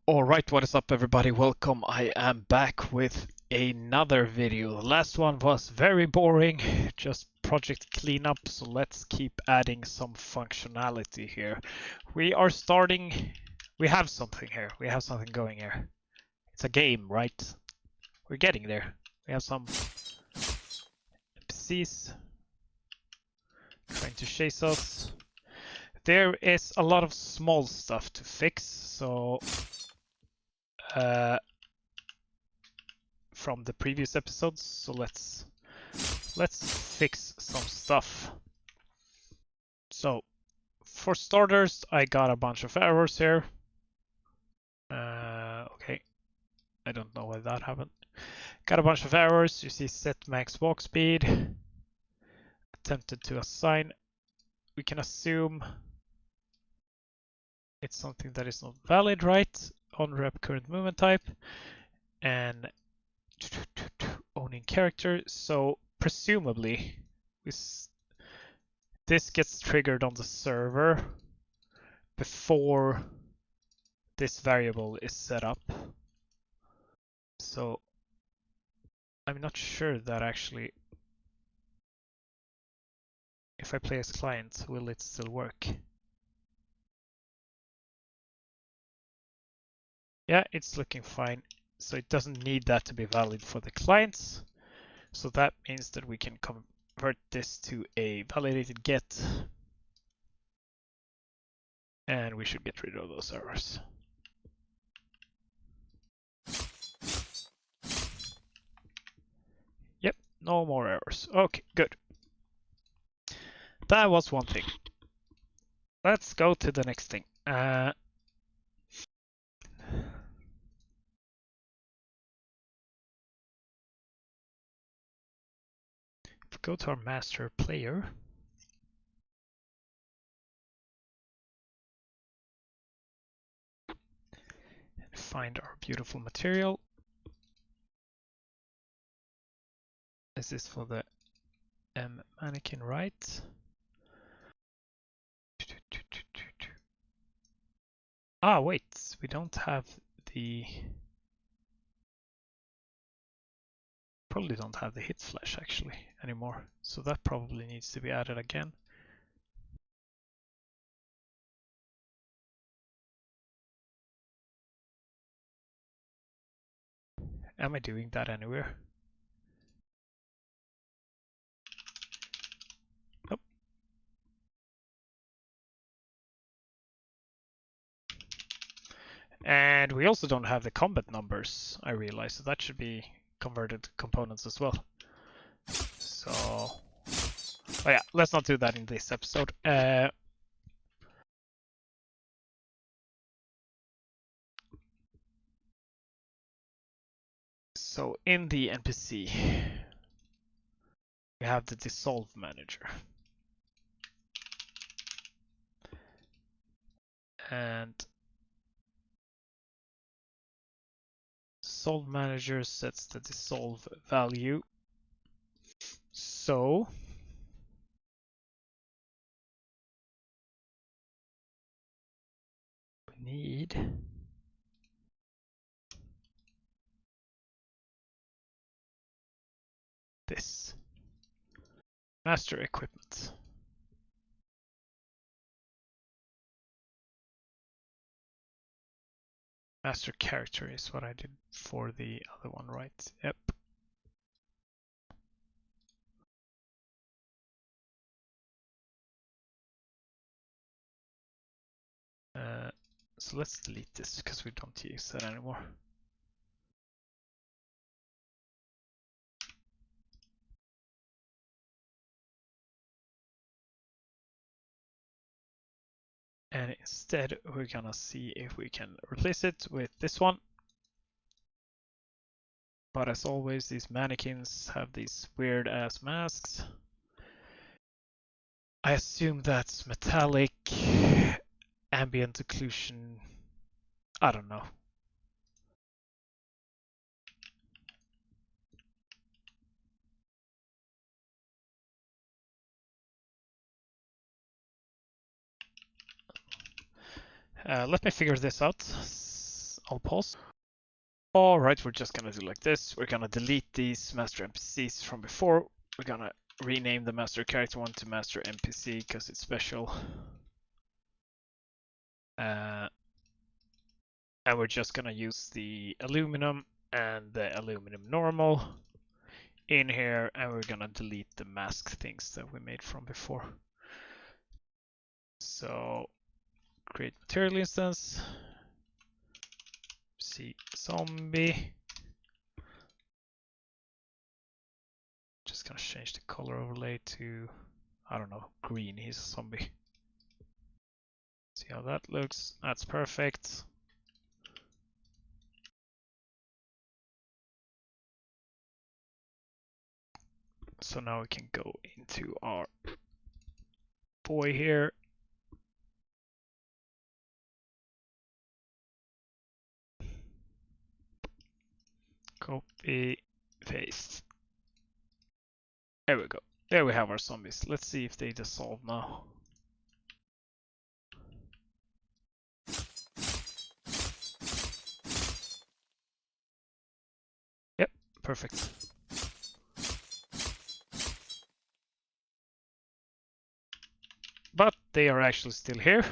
Alright, what is up everybody? Welcome. I am back with another video. The last one was very boring, just project cleanup, so let's keep adding some functionality here. We are starting, we have something here, we have something going here. It's a game, right? We're getting there. We have some Npcs trying to chase us. There is a lot of small stuff to fix, so from the previous episodes, so let's fix some stuff. So for starters, I got a bunch of errors here. Okay, I don't know why that happened. Got a bunch of errors. You see set max walk speed, attempted to assign. We can assume it's something that is not valid, right? On rep current movement type and owning character. So presumably this gets triggered on the server before this variable is set up. So I'm not sure that actually, if I play as client, will it still work? Yeah, it's looking fine. So it doesn't need that to be valid for the clients. So that means that we can convert this to a validated get. And we should get rid of those errors. Yep, no more errors. Okay, good. That was one thing. Let's go to the next thing. If we go to our master player, and find our beautiful material. This is for the mannequin, right? Ah, wait, we don't have the... Probably don't have the hit flash actually anymore. So that probably needs to be added again. Am I doing that anywhere? Nope. And we also don't have the combat numbers, I realize, so that should be converted components as well. So, oh yeah, let's not do that in this episode. So in the NPC, we have the dissolve manager. And dissolve manager sets the dissolve value. So we need this master equipment. Master character is what I did for the other one, right? Yep. So let's delete this because we don't use that anymore. And instead, we're gonna see if we can replace it with this one. But as always, these mannequins have these weird ass masks. I assume that's metallic, ambient occlusion. I don't know. Let me figure this out I'll pause. Alright, we're just gonna do like this. We're gonna delete these master NPCs from before. We're gonna rename the master character one to master NPC because it's special. And we're just gonna use the aluminum and the aluminum normal in here, and we're gonna delete the mask things that we made from before. So create material instance, see zombie. Just gonna change the color overlay to, I don't know, green. He's a zombie. See how that looks. That's perfect. So now we can go into our boy here. Copy, paste. There we go. There we have our zombies. Let's see if they dissolve now. Yep, perfect. But they are actually still here.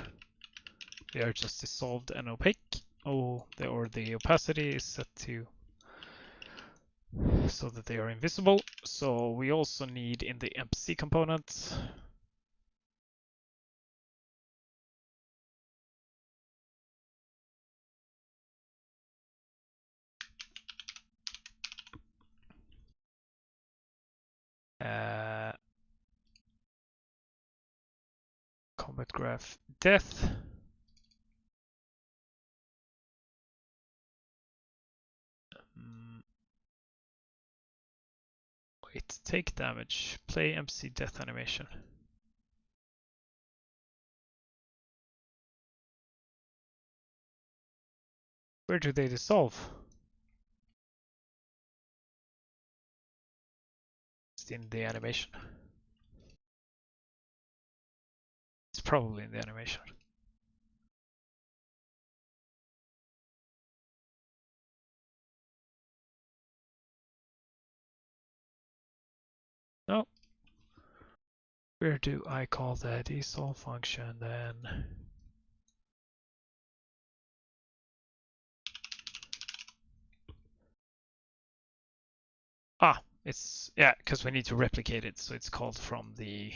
They are just dissolved and opaque. Oh, the opacity is set to so that they are invisible. So we also need in the NPC component combat graph death. Wait, take damage. Play NPC death animation. Where do they dissolve? It's in the animation. It's probably in the animation. No. Where do I call the dissolve function then? Ah, it's, yeah, because we need to replicate it, so it's called from the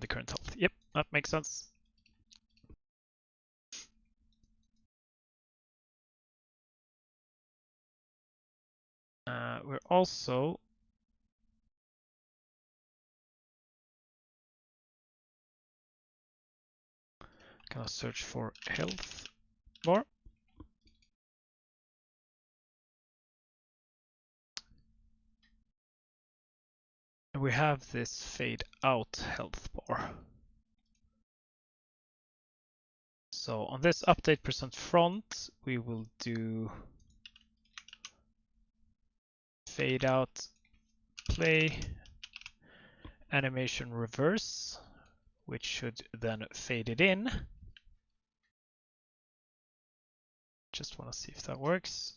current health. Yep, that makes sense. We're also gonna search for Healthbar. And we have this fade out Healthbar. So on this update %front, we will do fade out play animation reverse, which should then fade it in. Just want to see if that works.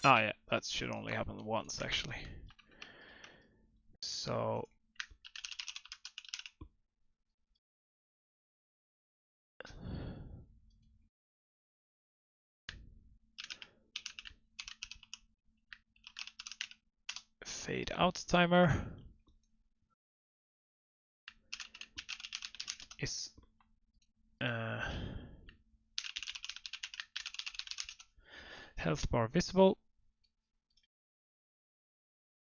Ah, yeah, that should only happen once actually. So fade out timer is health bar visible.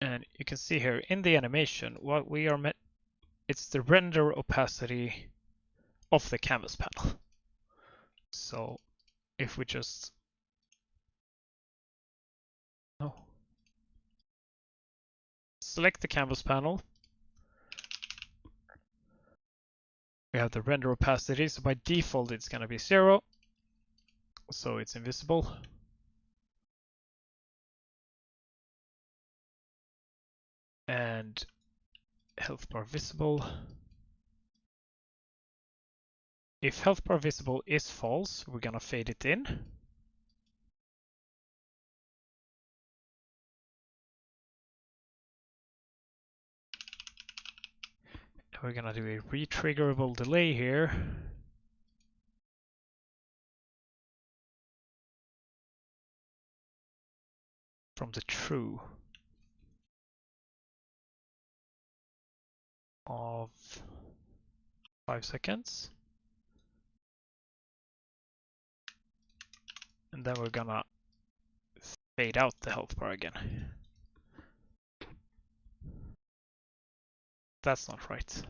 And you can see here in the animation what we are met, it's the render opacity of the canvas panel. So if we just select the canvas panel, we have the render opacity. So by default, it's going to be 0. So it's invisible. And health bar visible. if health bar visible is false, we're gonna fade it in. And we're gonna do a retriggerable delay here. From the true of 5 seconds. And then we're gonna fade out the health bar again. That's not right.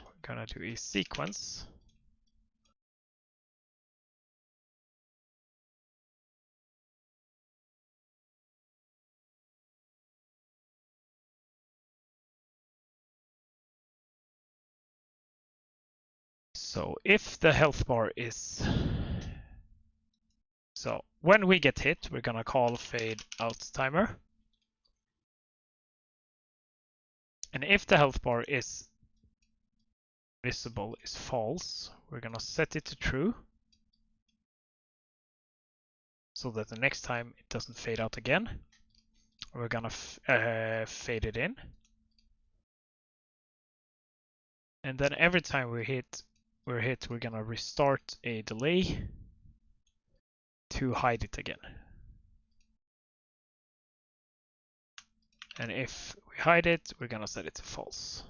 We're gonna do a sequence. So if the health bar is... So when we get hit, we're gonna call fade out timer. And if the health bar is visible is false, we're gonna set it to true. So that the next time it doesn't fade out again. We're gonna fade it in. And then every time we're hit, we're gonna restart a delay to hide it again. And if we hide it, we're gonna set it to false.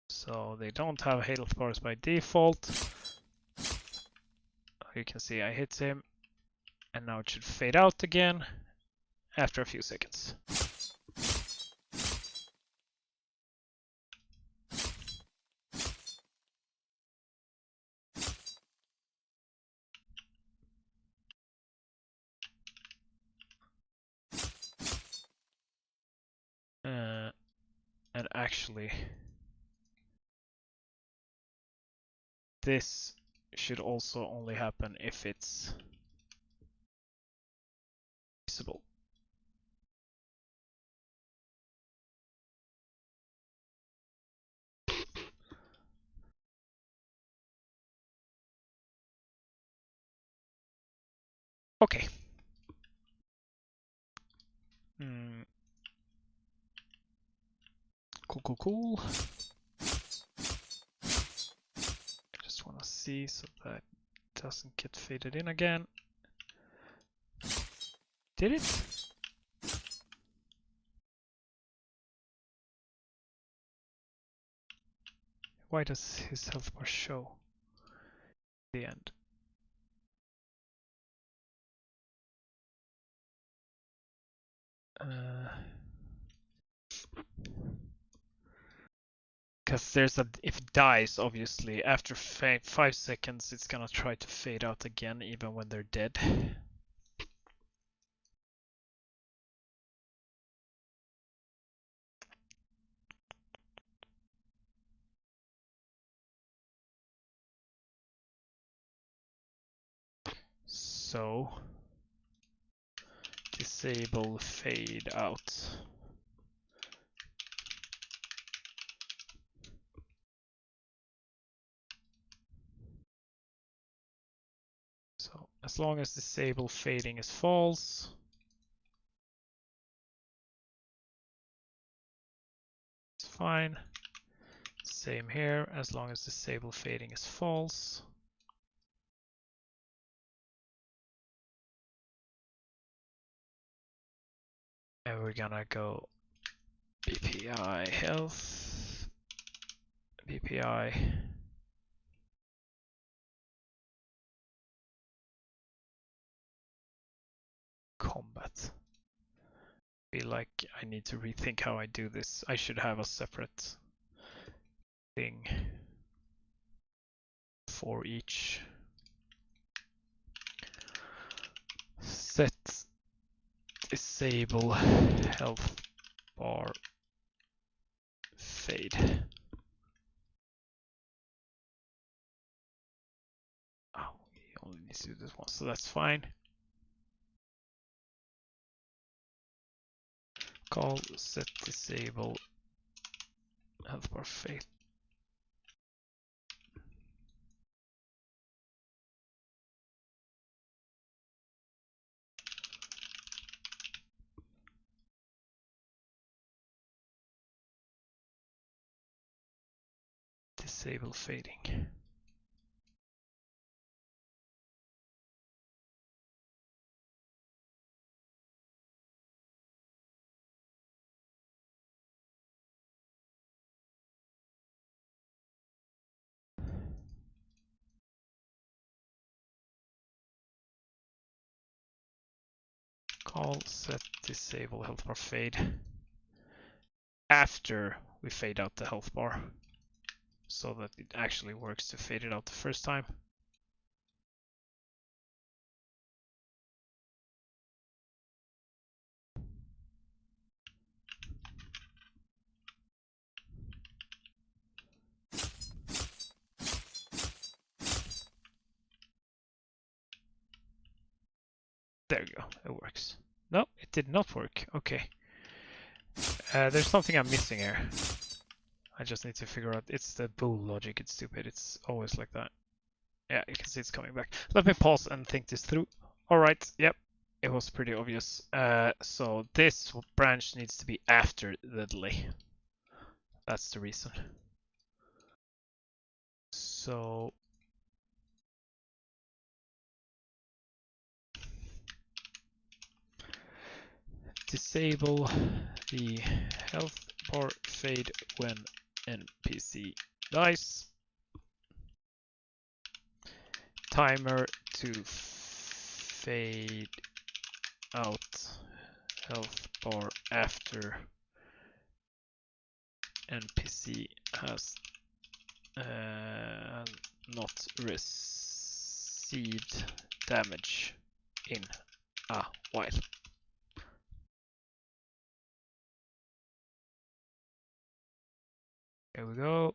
So they don't have health bars by default. You can see I hit him, and now it should fade out again after a few seconds. And actually, this should also only happen if it's visible. Okay. Cool. I just want to see so that it doesn't get faded in again. Did it? Why does his health bar show the end? Because there's a, if it dies, obviously, after 5 seconds, it's gonna try to fade out again, even when they're dead. So, disable fade out. So, as long as disable fading is false, it's fine. Same here, as long as disable fading is false. And we're gonna go BPI health, BPI combat. I feel like I need to rethink how I do this. I should have a separate thing for each. Set disable health bar fade. needs to do this one, so that's fine. Call set disable healthbar fade. Disable fading. Call set disable healthbar fade after we fade out the health bar, so that it actually works to fade it out the first time. There you go, it works. No, it did not work. Okay. There's something I'm missing here. I just need to figure out. It's the bool logic. It's stupid. It's always like that. Yeah, you can see it's coming back. Let me pause and think this through. All right. Yep. It was pretty obvious. So this branch needs to be after the delay. That's the reason. So disable the health bar fade when NPC dies. Timer to fade out health bar after NPC has not received damage in a while. Here we go.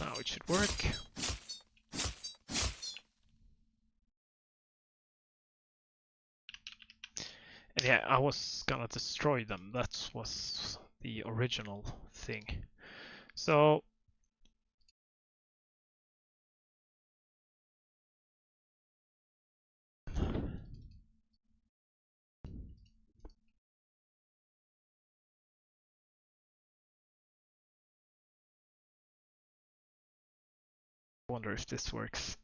Now it should work. And yeah, I was gonna destroy them. That was the original thing. So I wonder if this works.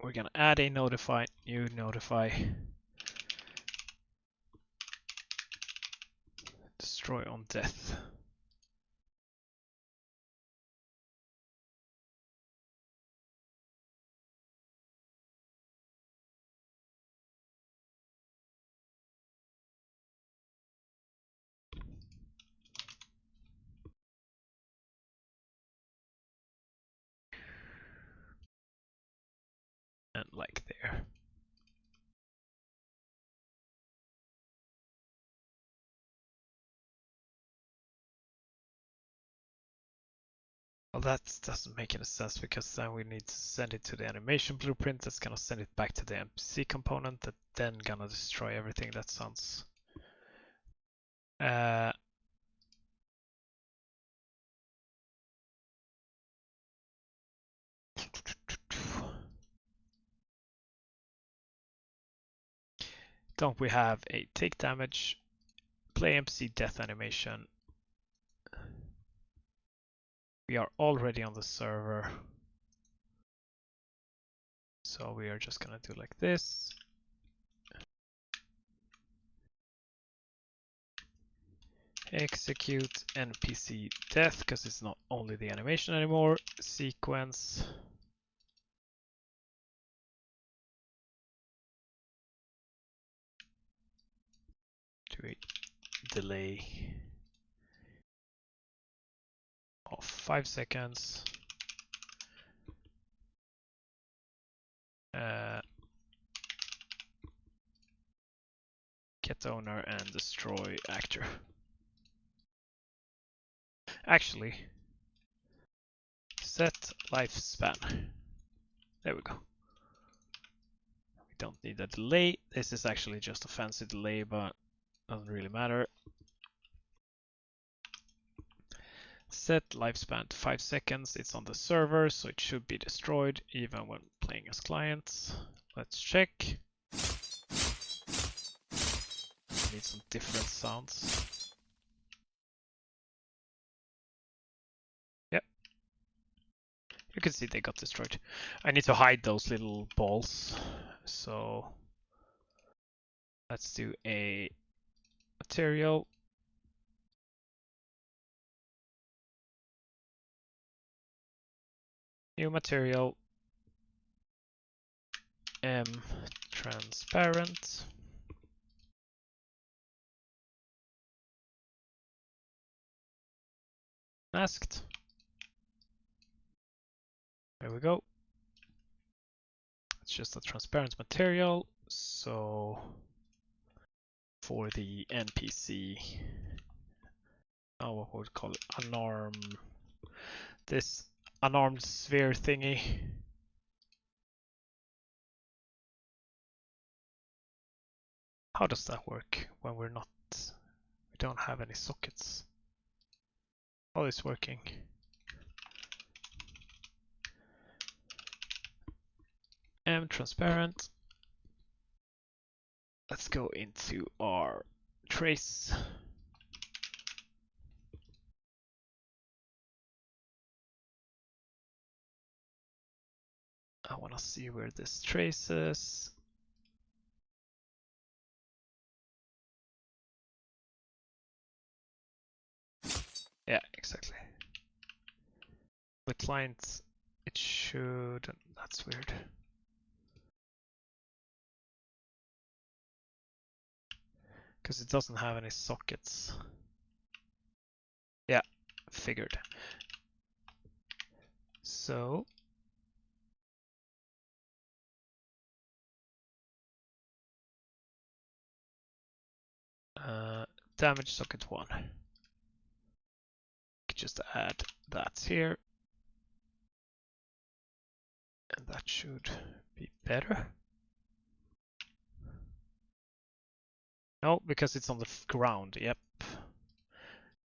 We're gonna add a notify, new notify, destroy on death. And like there. Well, that doesn't make any sense because then we need to send it to the animation blueprint that's gonna send it back to the NPC component that then gonna destroy everything. That sounds don't we have a take damage, play NPC death animation? We are already on the server. So we are just gonna do like this. Execute NPC death, because it's not only the animation anymore. Sequence. Do a delay of 5 seconds. Get owner and destroy actor. Actually, set lifespan. There we go. We don't need a delay. This is actually just a fancy delay, but doesn't really matter. Set lifespan to 5 seconds. It's on the server, so it should be destroyed even when playing as clients. Let's check. Need some different sounds. Yep. You can see they got destroyed. I need to hide those little balls. So let's do a material. New material. Transparent. Masked. There we go. It's just a transparent material. So for the NPC, what would we call it? Unarmed. This unarmed sphere thingy. How does that work when we don't have any sockets? How is working? Transparent. Let's go into our trace. I want to see where this trace is. Yeah, exactly. With clients, it should. That's weird. Because it doesn't have any sockets. Yeah, figured. So damage socket 1. Just add that here. And that should be better. No, because it's on the ground, yep.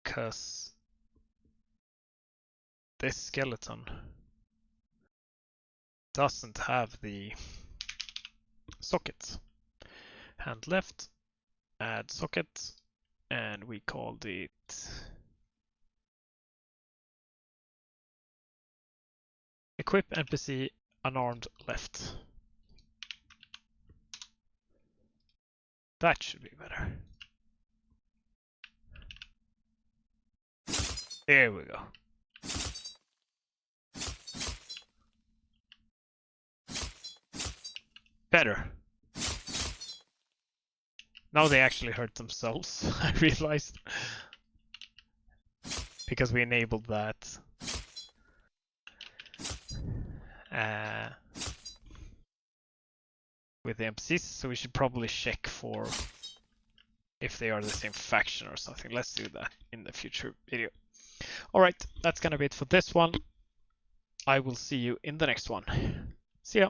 Because this skeleton doesn't have the sockets. Hand left, add socket, and we called it equip NPC unarmed left. That should be better. There we go. Better. Now they actually hurt themselves, I realized. Because we enabled that. With the NPCs, so we should probably check for if they are the same faction or something. Let's do that in the future video. Alright, that's gonna be it for this one. I will see you in the next one. See ya!